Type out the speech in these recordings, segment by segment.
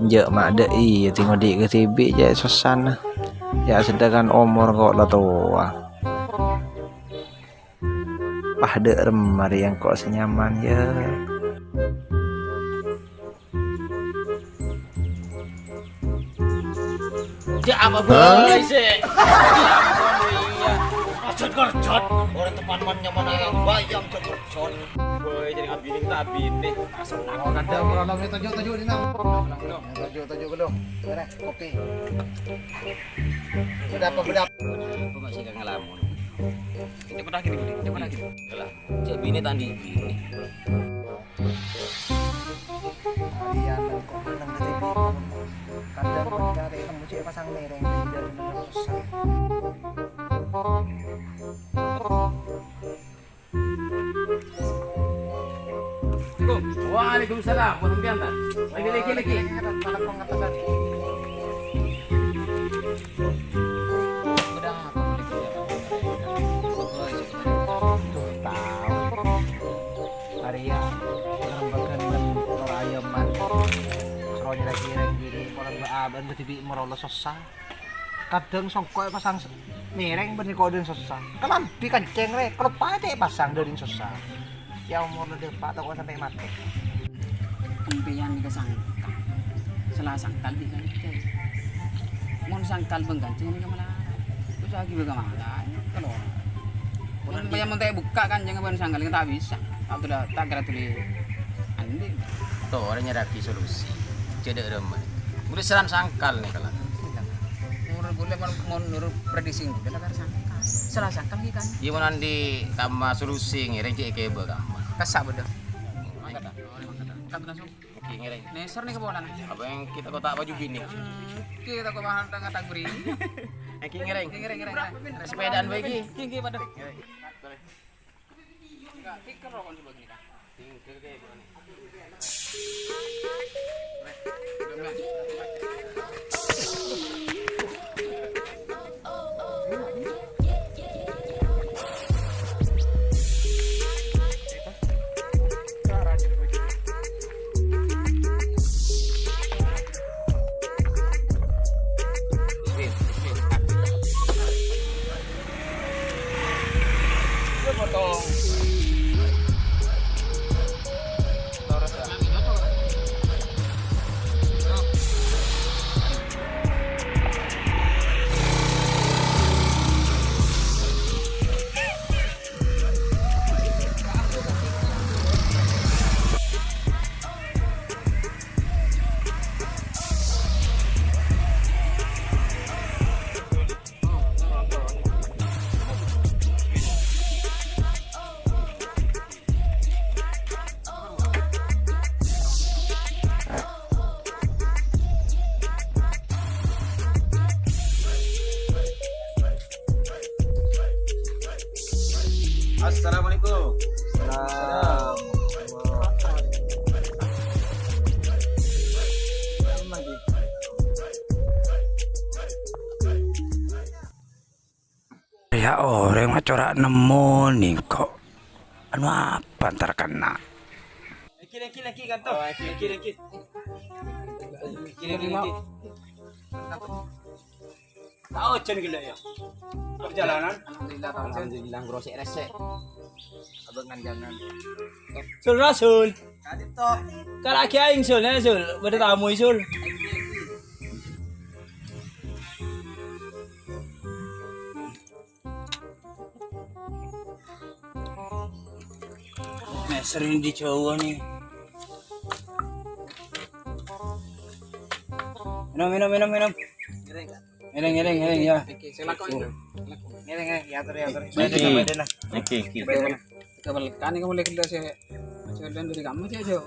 Njak mak dek iya tengok dik ke tibi je susana. Ya sedangkan umur kok lah tua. Pah dek remari yang kok senyaman ya. Ya apa boleh sih? Kerjot kerjot, orang teman temannya mana yang bayang kerjot. Boy jadi abini kita abini. Oh, kadang meronok ni tujuh ni nang. Tujuh belum. Beres kopi. Berapa? Apa masih gak ngelamun? Cepat lagi nih, cepat lagi. Yalah, cek bini tadi bini. Harian dan kok nang TV. Kadang mencari kamu cek pasang mereng dari susah. Waalaikumsalam, warahmatullahi wabarakatuh. Lagi. Harian lembagan dan ayaman. Seronya lagi reng gini orang baaban bertibi merolos susah. Kadang songkok pasang mereng berni kode susah. Kelampi kenceng re, kalau pate pasang dari susah. Ya umur lu depan atau sampai mati. Empian di kesangka. Salah sangkal di kan. Mun sangkal benggancing ni kamala. Terus lagi bagaimana? Kalau mun bayar monte buka kan jangan ban sangkal kita bisa. Atau dah tak kira tuli andi. Tuh orangnya ada solusi. Cedek remen. Udah seram sangkal nih kalau. Menurut boleh menurut prediksi itu dah sangkal. Salah sangkal kan. Iya mau nanti kama solusi ngiring cek kebe kama. Kasak bedah. Kata. Kata langsung. Oke ngiring. Neser nih kebolan. Apa yang kita kotak baju bini? Kita kok bahan tengah taguri. Oke ngiring. Kira-kira. Sepedaan bagi. Kiki pada. Enggak, tikar rokok coba gini kan. Potong. Assalamualaikum. Salam. Ya orang mah corak nemu nih kok. Anu apa ntar kena. Laki kantor. Laki. Tahu cen gila ya. Perjalanan. Alhamdulillah grosek resek. Abangan jangan. Sul Rasul. Kadito. Kalaki aing sul ya sul. Bade tamu sul. Sering di cowok nih. Minum. Ngereng ya. Ngereng ya atur. Kebalikan kamu lihat kita sih. Jalan dari kamu sih aja.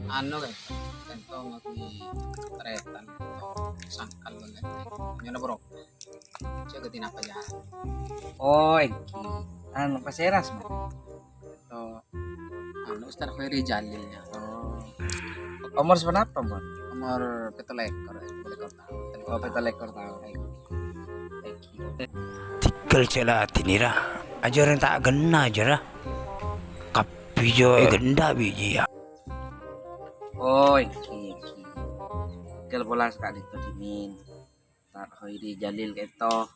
Anu kan. Kantong aku di keretan. Sangkal banget. Nyono bro. Jagetin apa ya? Oh, iki. Anu paseras mah. Oh. Anu Ustaz Ferry Jalil ya. Oh. Umur seberapa, Bon? Umur 7 ekor tahun. Oh, 7 ekor tahun. Tikel celati nira. Ajaran tak gena aja lah. Kapi jo genda biji ya. Oh, iki. Tikel pola sekak dito dimin. Tak hoi di jalil keto.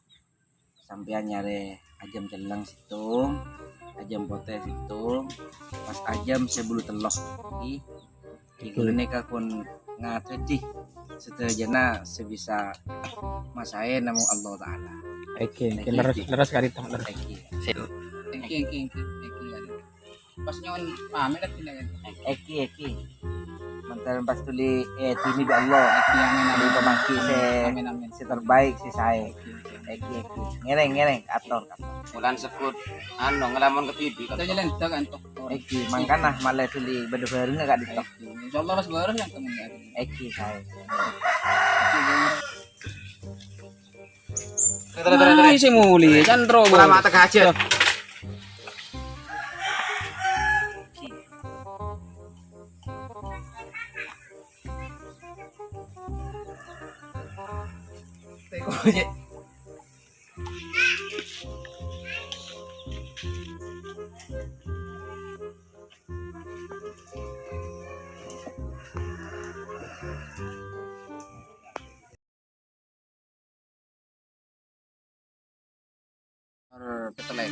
Sampean nyare ajam celeng situng, ajam pote situng, pas ajam sebulu telok. Ini kakun ngatedi seterjana sebisa masae namu Allah Ta'ala. Oke, leres kali toh. Engki. Pas nyon pamit kat tindakan. Eki. Mantan pas tuli tini di Allah. Eki yang Di pemangki amin. si terbaik si saya. Eki. Ngereng ator. Mulan sebut anu ngelamun ke TV Kita jalan tak kan toh. Eki mangkana malah tuli bedu-bedu enggak di tok. Insyaallah pas baru yang temen ya. Eki saya. Ay, si Muli, Chandro. Kurang mata aja. Teko aja. Petelek.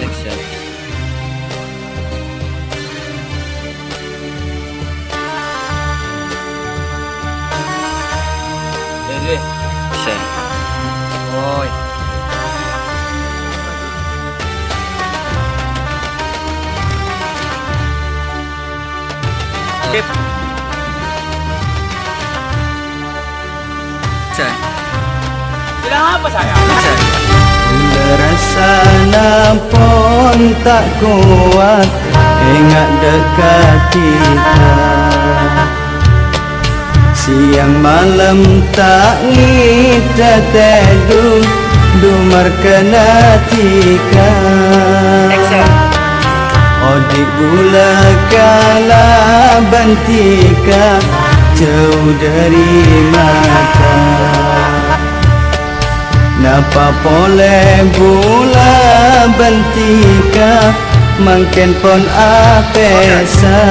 Action. Dede. Action. Oi. Action. Bilang apa saya? Action. Rasa nampun tak kuat ingat dekat kita. Siang malam tak ngita teduh dumar kena tika. Odik gula kala bantika jauh dari mata. Napa pole bula bentika mangken pon apesa.